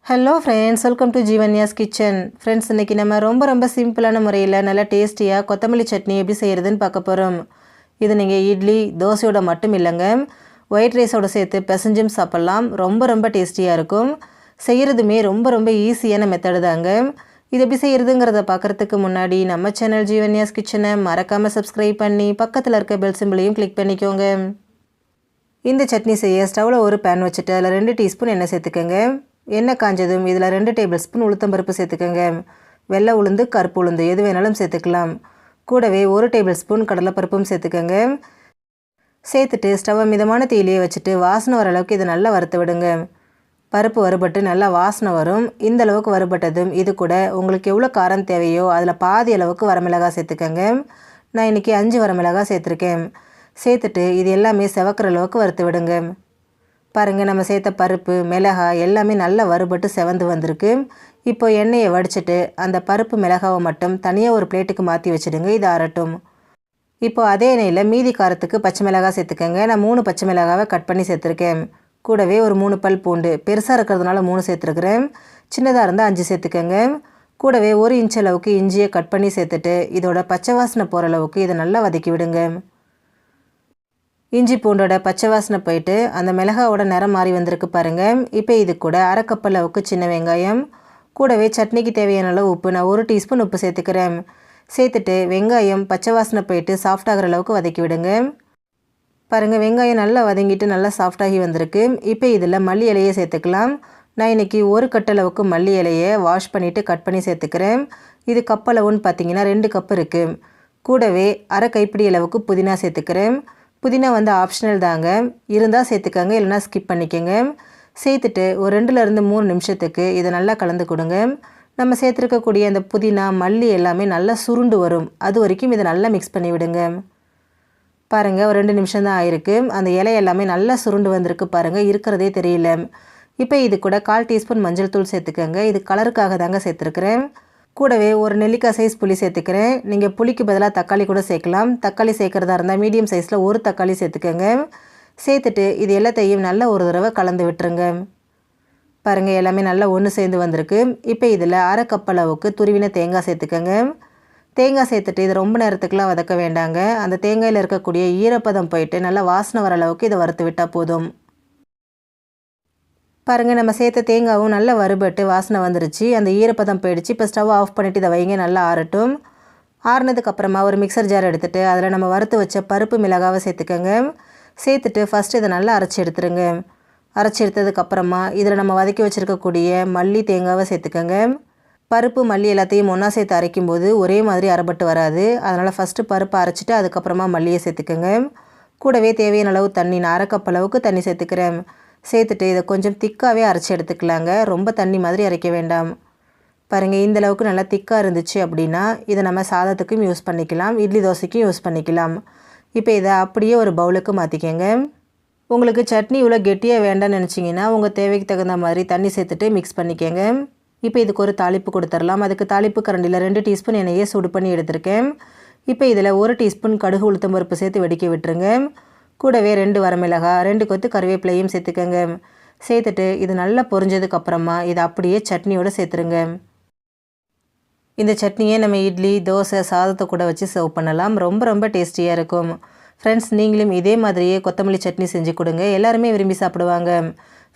Hello friends, welcome to Jeevanya's kitchen. Friends, இன்றைக்கி நம்ம ரொம்ப சிம்பிளான முறையில் நல்லா டேஸ்டியாக கொத்தமல்லி சட்னி எப்படி செய்கிறதுன்னு பார்க்க போகிறோம். இது நீங்கள் இட்லி தோசையோட மட்டும் இல்லைங்க, ஒயிட் ரைஸோடு சேர்த்து பிசைஞ்சும் சாப்பிட்லாம். ரொம்ப டேஸ்டியாக இருக்கும். செய்கிறதுமே ரொம்ப ஈஸியான மெத்தடு தாங்க. இது எப்படி செய்கிறதுங்கிறத பார்க்குறதுக்கு முன்னாடி நம்ம சேனல் ஜீவன்யாஸ் கிச்சனை மறக்காமல் சப்ஸ்கிரைப் பண்ணி பக்கத்தில் இருக்க பெல் சிம்பிளையும் கிளிக் பண்ணிக்கோங்க. இந்த சட்னி செய்ய ஸ்டவ்வில் ஒரு பேன் வச்சுட்டு அதில் 2 டீஸ்பூன் எண்ணெய் சேர்த்துக்கோங்க. எண்ணெய் காஞ்சதும் இதில் 2 டேபிள் ஸ்பூன் உளுத்தம்பருப்பு சேர்த்துக்கோங்க. வெள்ளை உளுந்து கருப்பு உளுந்து எது வேணாலும் சேர்த்துக்கலாம். கூடவே 1 டேபிள் ஸ்பூன் கடலைப்பருப்பும் சேர்த்துக்கோங்க. சேர்த்துட்டு ஸ்டவ்வை மிதமான தீயிலே வச்சுட்டு வாசனை வர அளவுக்கு இதை நல்லா வறுத்து விடுங்க. பருப்பு வறுபட்டு நல்லா வாசனை வரும். இந்த அளவுக்கு வறுபட்டதும் இது கூட உங்களுக்கு எவ்வளோ காரம் தேவையோ அதில் பாதி அளவுக்கு வரமிளகாய் சேர்த்துக்கோங்க. நான் இன்றைக்கி 5 வரமிளகாய் சேர்த்துருக்கேன். சேர்த்துட்டு இது எல்லாமே செவக்கிற அளவுக்கு வறுத்து விடுங்க. பாருங்கள், நம்ம சேர்த்த பருப்பு மிளகாய் எல்லாமே நல்லா வறுபட்டு செவந்து வந்திருக்கு. இப்போ எண்ணெயை வடிச்சிட்டு அந்த பருப்பு மிளகாவை மட்டும் தனியாக ஒரு பிளேட்டுக்கு மாற்றி வச்சுடுங்க. இது ஆறட்டும். இப்போ அதே எண்ணெயில் மீதி காரத்துக்கு பச்சை மிளகாய் சேர்த்துக்கங்க. நான் 3 பச்சை மிளகாவை கட் பண்ணி சேர்த்துருக்கேன். கூடவே ஒரு 3 பல் பூண்டு, பெருசாக இருக்கிறதுனால 3 சேர்த்துருக்குறேன். சின்னதாக இருந்தால் 5 சேர்த்துக்கங்க. கூடவே 1 இன்ச் அளவுக்கு இஞ்சியை கட் பண்ணி சேர்த்துட்டு இதோட பச்சை வாசனை போகிற அளவுக்கு இதை நல்லா வதக்கி விடுங்க. இஞ்சி பூண்டோட பச்சை வாசனை போயிட்டு அந்த மிளகாவோட நிறம் மாறி வந்திருக்கு பாருங்கள். இப்போ இது கூட 1/2 கப் அளவுக்கு சின்ன வெங்காயம், கூடவே சட்னிக்கு தேவையான அளவு உப்பு, நான் 1 டீஸ்பூன் உப்பு சேர்த்துக்கிறேன். சேர்த்துட்டு வெங்காயம் பச்சை வாசனை போயிட்டு சாஃப்டாகிற அளவுக்கு வதக்கி விடுங்க. பாருங்கள், வெங்காயம் நல்லா வதங்கிட்டு நல்லா சாஃப்டாகி வந்திருக்கு. இப்போ இதில் மல்லி இலையை சேர்த்துக்கலாம். நான் இன்றைக்கி 1 கட்டளவுக்கு மல்லி இலையை வாஷ் பண்ணிவிட்டு கட் பண்ணி சேர்த்துக்கிறேன். இது கப் அளவுன்னு பார்த்தீங்கன்னா 2 கப் இருக்குது. கூடவே 1/2 கைப்பிடி அளவுக்கு புதினா சேர்த்துக்கிறேன். புதினா ஆப்ஷனல் தாங்க, இருந்தால் சேர்த்துக்கங்க, இல்லைனா ஸ்கிப் பண்ணிக்கோங்க. சேர்த்துட்டு ஒரு 2லேருந்து 3 நிமிஷத்துக்கு இதை நல்லா கலந்து கொடுங்க. நம்ம சேர்த்துருக்கக்கூடிய அந்த புதினா மல்லி எல்லாமே நல்லா சுருண்டு வரும். அது வரைக்கும் இதை நல்லா மிக்ஸ் பண்ணி விடுங்க. பாருங்கள், ஒரு 2 நிமிஷம் தான் ஆயிருக்கு. அந்த இலை எல்லாமே நல்லா சுருண்டு வந்திருக்கு பாருங்கள், இருக்கிறதே தெரியல. இப்போ இது கூட 1/4 டீஸ்பூன் மஞ்சள் தூள் சேர்த்துக்கங்க. இது கலருக்காக தாங்க சேர்த்துருக்குறேன். கூடவே ஒரு நெல்லிக்காய் சைஸ் புளி சேர்த்துக்கிறேன். நீங்கள் புளிக்கு பதிலாக தக்காளி கூட சேர்க்கலாம். தக்காளி சேர்க்குறதா இருந்தால் மீடியம் சைஸில் 1 தக்காளி சேர்த்துக்கோங்க. சேர்த்துட்டு இது எல்லாத்தையும் நல்லா ஒரு தடவை கலந்து விட்டுருங்க. பாருங்கள், எல்லாமே நல்லா ஒன்று சேர்ந்து வந்திருக்கு. இப்போ இதில் 1/2 கப் அளவுக்கு துருவின தேங்காய் சேர்த்துக்கோங்க. தேங்காய் சேர்த்துட்டு இது ரொம்ப நேரத்துக்குலாம் வதக்க வேண்டாங்க. அந்த தேங்காயில் இருக்கக்கூடிய ஈரப்பதம் போயிட்டு நல்லா வாசனை வர அளவுக்கு இதை வறுத்து விட்டால் போதும். பாருங்கள், நம்ம சேர்த்த தேங்காயும் நல்லா வறுபட்டு வாசனை வந்துருச்சு. அந்த ஈரப்பதம் போயிடுச்சு. இப்போ ஸ்டவ் ஆஃப் பண்ணிவிட்டு இதை வைங்க, நல்லா ஆறட்டும். ஆறுனதுக்கப்புறமா ஒரு மிக்சர் ஜார் எடுத்துகிட்டு அதில் நம்ம வறுத்து வச்ச பருப்பு மிளகாவை சேர்த்துக்கோங்க. சேர்த்துட்டு ஃபஸ்ட்டு இதை நல்லா அரைச்சி எடுத்துருங்க. அரைச்சி எடுத்ததுக்கப்புறமா இதில் நம்ம வதக்கி வச்சுருக்கக்கூடிய மல்லி தேங்காவை சேர்த்துக்கோங்க. பருப்பு மல்லி எல்லாத்தையும் ஒன்றா சேர்த்து அரைக்கும்போது ஒரே மாதிரி அரைப்பட்டு வராது. அதனால் ஃபஸ்ட்டு பருப்பை அரைச்சிட்டு அதுக்கப்புறமா மல்லியை சேர்த்துக்கோங்க. கூடவே தேவையான அளவு தண்ணி, நான் 1/2 கப் அளவுக்கு தண்ணி சேர்த்துக்கிறேன். சேர்த்துட்டு இதை கொஞ்சம் திக்காகவே அரைச்சி எடுத்துக்கலாங்க. ரொம்ப தண்ணி மாதிரி அரைக்க வேண்டாம். பாருங்கள், இந்த அளவுக்கு நல்லா திக்காக இருந்துச்சு அப்படின்னா இதை நம்ம சாதத்துக்கும் யூஸ் பண்ணிக்கலாம், இட்லி தோசைக்கும் யூஸ் பண்ணிக்கலாம். இப்போ இதை அப்படியே ஒரு பவுலுக்கு மாற்றிக்கங்க. உங்களுக்கு சட்னி இவ்வளோ கெட்டியாக வேண்டாம்னு நினச்சிங்கன்னா உங்கள் தேவைக்கு தகுந்த மாதிரி தண்ணி சேர்த்துட்டு மிக்ஸ் பண்ணிக்கங்க. இப்போ இதுக்கு ஒரு தாளிப்பு கொடுத்துடலாம். அதுக்கு தாளிப்பு கரண்டியில் 2 டீஸ்பூன் எண்ணெயை சூடு பண்ணி எடுத்திருக்கேன். இப்போ இதில் 1 டீஸ்பூன் கடுகு உளுத்தம்பருப்பு சேர்த்து வெடிக்க விட்டுருங்க. கூடவே 2 வரமிளகாய், 2 கொத்து கருவேப்பிலையும் சேர்த்துக்கங்க. சேர்த்துட்டு இது நல்லா பொரிஞ்சதுக்கப்புறமா இதை அப்படியே சட்னியோடு சேர்த்துருங்க. இந்த சட்னியை நம்ம இட்லி தோசை சாதத்தை கூட வச்சு சர்வ் பண்ணலாம். ரொம்ப டேஸ்டியாக இருக்கும். ஃப்ரெண்ட்ஸ், நீங்களும் இதே மாதிரியே கொத்தமல்லி சட்னி செஞ்சு கொடுங்க, எல்லாருமே விரும்பி சாப்பிடுவாங்க.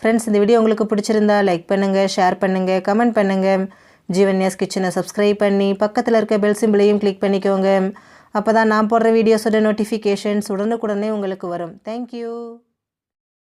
ஃப்ரெண்ட்ஸ், இந்த வீடியோ உங்களுக்கு பிடிச்சிருந்தா லைக் பண்ணுங்கள், ஷேர் பண்ணுங்கள், கமெண்ட் பண்ணுங்கள். ஜீவன்யாஸ் கிச்சனை சப்ஸ்கிரைப் பண்ணி பக்கத்தில் இருக்க பெல் சிம்பிளையும் கிளிக் பண்ணிக்கோங்க. அப்போ தான் நான் போடுற வீடியோஸோட நோட்டிஃபிகேஷன்ஸ் உடனுக்குடனே உங்களுக்கு வரும். தேங்க்யூ.